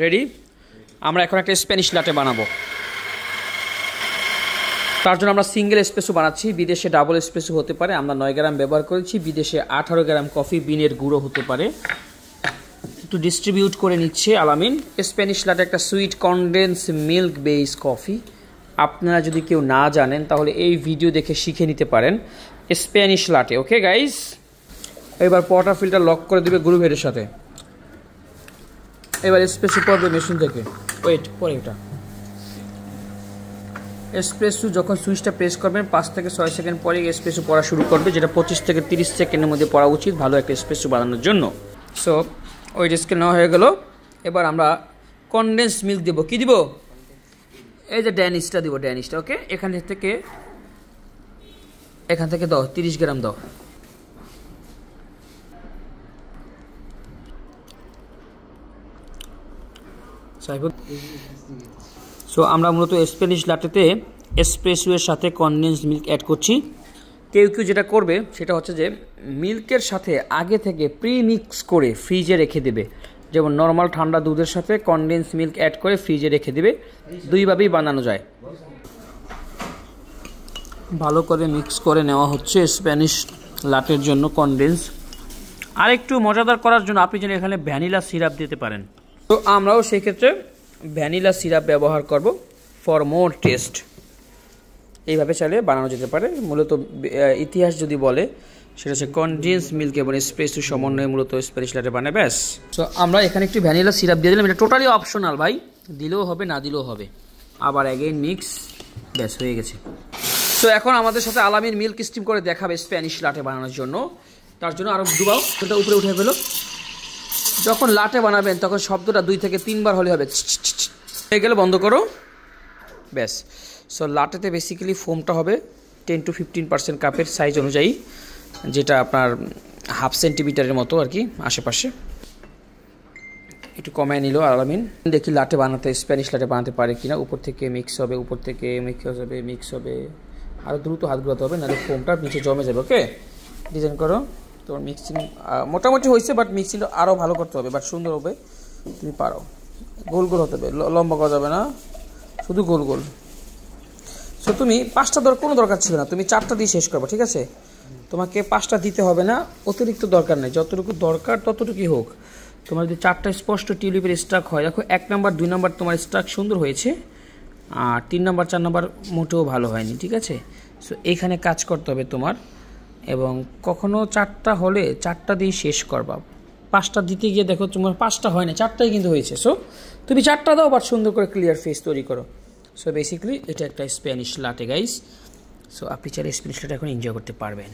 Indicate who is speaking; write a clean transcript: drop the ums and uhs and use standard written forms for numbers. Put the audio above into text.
Speaker 1: Ready? আমরা এখন একটা স্প্যানিশ লাটে বানাবো। তার জন্য আমরা সিঙ্গেল এসপ্রেসো বানাচ্ছি। বিদেশে ডাবল এসপ্রেসো হতে পারে, আমরা 9 গ্রাম ব্যবহার করেছি। বিদেশে 18 গ্রাম কফি বিনের গুঁড়ো হতে পারে। একটু ডিস্ট্রিবিউট করে নিচ্ছে আলামিন। স্প্যানিশ লাটে একটা sweet condense milk base coffee. আপনারা যদি কেউ না জানেন তাহলে এই ভিডিও দেখে শিখে নিতে পারেন স্প্যানিশ লাটে। ওকে গাইস, এবার ওয়াটার ফিল্টার লক করে দেবে গ্রুপ হেডের সাথে। এবার এসপ্রেসো পড়বে মেশিন থেকে। ওয়েট, পরে এটা এসপ্রেসো যখন সুইচটা প্রেস করবেন 5 থেকে 6 সেকেন্ড পরে এসপ্রেসো পড়া শুরু করবে, যেটা 25 থেকে 30 সেকেন্ডের মধ্যে পড়া উচিত ভালো একটা এসপ্রেসো বানানোর জন্য। সো ওই স্কেল নেওয়া হয়ে গেল। এবার আমরা কনডেন্স মিল্ক দেবো। কি দিব? এই যে ড্যানিশটা দিব, ড্যানিশটা। ওকে, এখান থেকে দাও 30 গ্রাম দাও। সো আমরা মূলত স্প্যানিশ লাটেতে এসপ্রেসো এর সাথে কনডেন্স মিল্ক অ্যাড করছি। কেউ যেটা করবে সেটা হচ্ছে যে মিল্কের সাথে আগে থেকে প্রিমিক্স করে ফ্রিজে রেখে দেবে। যেমন নর্মাল ঠান্ডা দুধের সাথে কনডেন্স মিল্ক অ্যাড করে ফ্রিজে রেখে দেবে। দুইভাবেই বানানো যায়। ভালো করে মিক্স করে নেওয়া হচ্ছে স্প্যানিশ লাটের জন্য কনডেন্স। আর একটু মজাদার করার জন্য আপনি যেন এখানে ভ্যানিলা সিরাপ দিতে পারেন। তো আমরাও সেই ক্ষেত্রে ভ্যানিলা সিরাপ ব্যবহার করব ফর মোর টেস্ট। এইভাবে চাইলে বানানো যেতে পারে। মূলত ইতিহাস যদি বলে সেটা হচ্ছে কনডেন্স মিল্ক এবং এসপ্রেসো সমন্বয়ে মূলত স্প্যানিশ লাটে বানায়। ব্যাস। সো আমরা এখানে একটু ভ্যানিলা সিরাপ দিয়ে দিলাম। এটা টোটালি অপশনাল ভাই, দিলেও হবে না দিলেও হবে। আবার অ্যাগেইন মিক্স। ব্যাস, হয়ে গেছে। তো এখন আমাদের সাথে আলামিন মিল্ক স্টিম করে দেখাবে স্প্যানিশ লাটে বানানোর জন্য। তার জন্য আরও ডুবাও, সেটা উপরে উঠে ফেলো। যখন লাটে বানাবেন তখন শব্দটা 2 থেকে 3 বার হলে হবে। হয়ে গেলে বন্ধ করো। ব্যাস। সো লাটেতে বেসিক্যালি ফোমটা হবে 10 to 15% কাপের সাইজ অনুযায়ী, যেটা আপনার 1/2 সেন্টিমিটারের মতো আর কি আশেপাশে। একটু কমায় নিল আলামিন। দেখি লাটে বানাতে, স্প্যানিশ লাটে বানাতে পারে কিনা। উপর থেকে মিক্স হবে, উপর থেকে মিক্স হবে। আরও দ্রুত হাত ঘোরাতে হবে, নাহলে ফোমটা নিচে জমে যাবে। ওকে, ডিজাইন করো। তোমার মিক্সিং মোটামুটি হয়েছে, বাট মিক্সিংটা আরও ভালো করতে হবে, বাট সুন্দর হবে। তুমি পারো। গোল গোল হতে হবে, লম্বা করা যাবে না, শুধু গোল গোল। সো তুমি 5টা কোনো দরকার ছিল না, তুমি 4টা দিয়ে শেষ করবো। ঠিক আছে, তোমাকে 5টা দিতে হবে না, অতিরিক্ত দরকার নেই। যতটুকু দরকার ততটুকুই হোক। তোমার যদি 4টা স্পষ্ট টিউলিপের স্ট্রাক হয়, দেখো 1 নাম্বার 2 নাম্বার তোমার স্ট্রাক সুন্দর হয়েছে, আর 3 নাম্বার 4 নাম্বার মোটেও ভালো হয়নি। ঠিক আছে, সো এইখানে কাজ করতে হবে তোমার। এবং কখনো 4টা হলে 4টা দিয়ে শেষ করবা। 5টা দিতে গিয়ে দেখো তোমার 5টা হয় না, 4টাই কিন্তু হয়েছে। সো তুমি 4টা দাও, বাট সুন্দর করে ক্লিয়ার ফেস তৈরি করো। সো বেসিক্যালি এটা একটা স্প্যানিশ লাটে গাইস। সো আপনি চাইলে স্প্যানিশ লাটে এখন এনজয় করতে পারবেন।